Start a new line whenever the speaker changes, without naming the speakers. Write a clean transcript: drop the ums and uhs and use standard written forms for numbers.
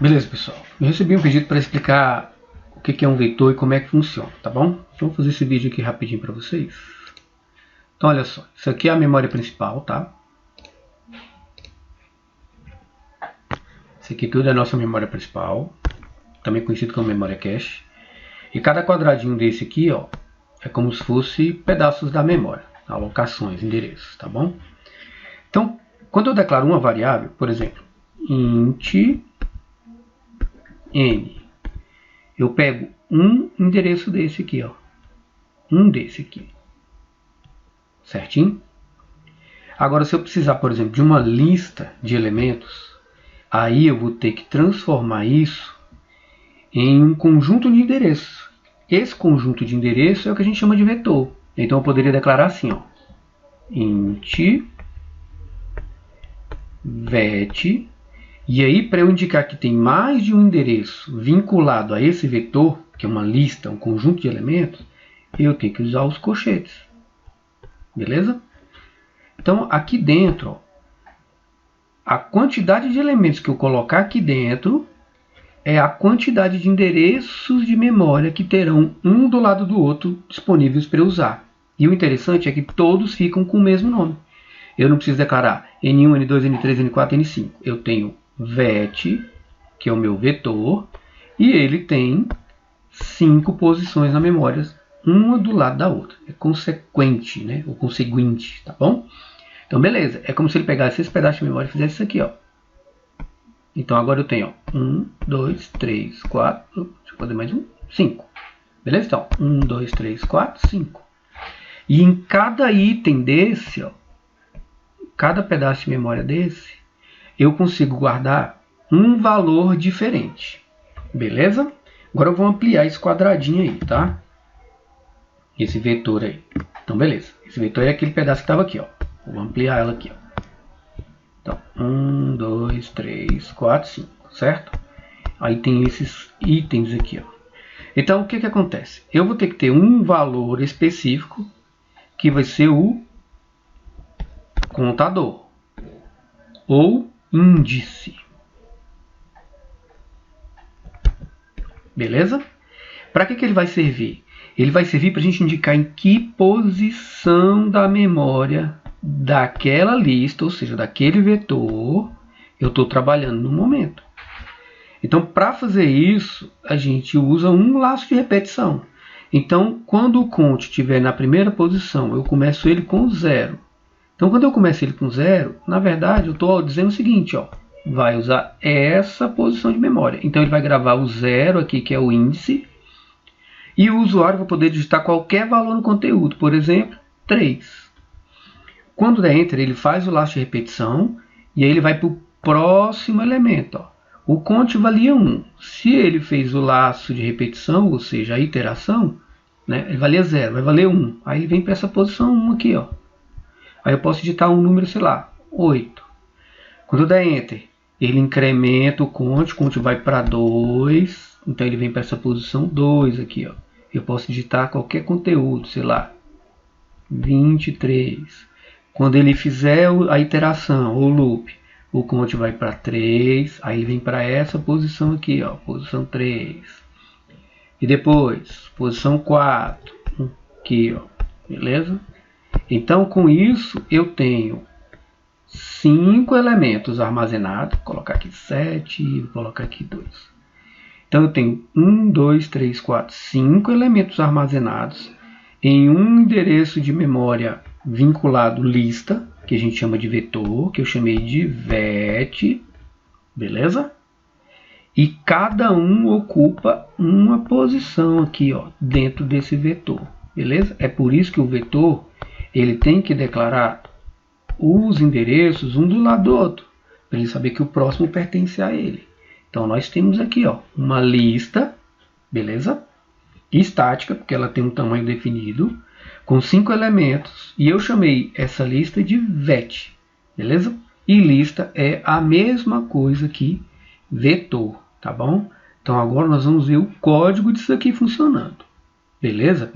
Beleza, pessoal. Eu recebi um pedido para explicar o que é um vetor e como é que funciona, tá bom? Então, vou fazer esse vídeo aqui rapidinho para vocês. Então, olha só. Isso aqui é a memória principal, tá? Isso aqui tudo é a nossa memória principal, também conhecido como memória cache. E cada quadradinho desse aqui, ó, é como se fosse pedaços da memória, alocações, endereços, tá bom? Então, quando eu declaro uma variável, por exemplo, int n, eu pego um endereço desse aqui, ó, um desse aqui, certinho? Agora, se eu precisar, por exemplo, de uma lista de elementos, aí eu vou ter que transformar isso em um conjunto de endereços. Esse conjunto de endereços é o que a gente chama de vetor. Então eu poderia declarar assim, ó, int vet, e aí para eu indicar que tem mais de um endereço vinculado a esse vetor, que é uma lista, um conjunto de elementos, eu tenho que usar os colchetes. Beleza? Então aqui dentro, ó, a quantidade de elementos que eu colocar aqui dentro é a quantidade de endereços de memória que terão um do lado do outro disponíveis para eu usar. E o interessante é que todos ficam com o mesmo nome. Eu não preciso declarar N1, N2, N3, N4, N5. Eu tenho vet, que é o meu vetor, e ele tem 5 posições na memória, uma do lado da outra. É consequente, né? Ou conseguinte, tá bom? Então, beleza. É como se ele pegasse esse pedaço de memória e fizesse isso aqui, ó. Então, agora eu tenho, ó, 1, 2, 3, 4, deixa eu fazer mais um, 5. Beleza? Então, 1, 2, 3, 4, 5. E em cada item desse, ó, cada pedaço de memória desse, eu consigo guardar um valor diferente. Beleza? Agora eu vou ampliar esse quadradinho aí, tá? Esse vetor aí. Então, beleza. Esse vetor é aquele pedaço que estava aqui, ó. Vou ampliar ela aqui, ó. Então, 1, 2, 3, 4, 5, certo? Aí tem esses itens aqui, ó. Então, o que acontece? Eu vou ter que ter um valor específico, que vai ser o contador, ou índice. Beleza? Para que ele vai servir? Ele vai servir para a gente indicar em que posição da memória daquela lista, ou seja, daquele vetor, eu estou trabalhando no momento. Então, para fazer isso, a gente usa um laço de repetição. Então, quando o count estiver na primeira posição, eu começo ele com 0. Então, quando eu começo ele com 0, na verdade, eu estou dizendo o seguinte, ó, vai usar essa posição de memória. Então, ele vai gravar o 0 aqui, que é o índice, e o usuário vai poder digitar qualquer valor no conteúdo, por exemplo, 3. Quando der Enter, ele faz o laço de repetição, e aí ele vai para o próximo elemento. Ó. O count valia 1. Se ele fez o laço de repetição, ou seja, a iteração, né, ele valia 0, vai valer 1. Aí ele vem para essa posição 1 aqui, ó. Aí eu posso digitar um número, sei lá, 8. Quando der Enter, ele incrementa o count vai para 2, então ele vem para essa posição 2 aqui, ó. Eu posso digitar qualquer conteúdo, sei lá, 23. Quando ele fizer a iteração, ou loop, o count vai para 3, aí vem para essa posição aqui, ó, posição 3. E depois, posição 4, aqui, ó, beleza? Então, com isso, eu tenho 5 elementos armazenados. Vou colocar aqui 7, vou colocar aqui 2. Então, eu tenho 1, 2, 3, 4, 5 elementos armazenados em um endereço de memória vinculado lista, que a gente chama de vetor, que eu chamei de vet, beleza? E cada um ocupa uma posição aqui, ó, dentro desse vetor, beleza? É por isso que o vetor ele tem que declarar os endereços um do lado do outro, para ele saber que o próximo pertence a ele. Então nós temos aqui, ó, uma lista, beleza? Estática, porque ela tem um tamanho definido, com 5 elementos, e eu chamei essa lista de vet, beleza? E lista é a mesma coisa que vetor, tá bom? Então agora nós vamos ver o código disso aqui funcionando, beleza?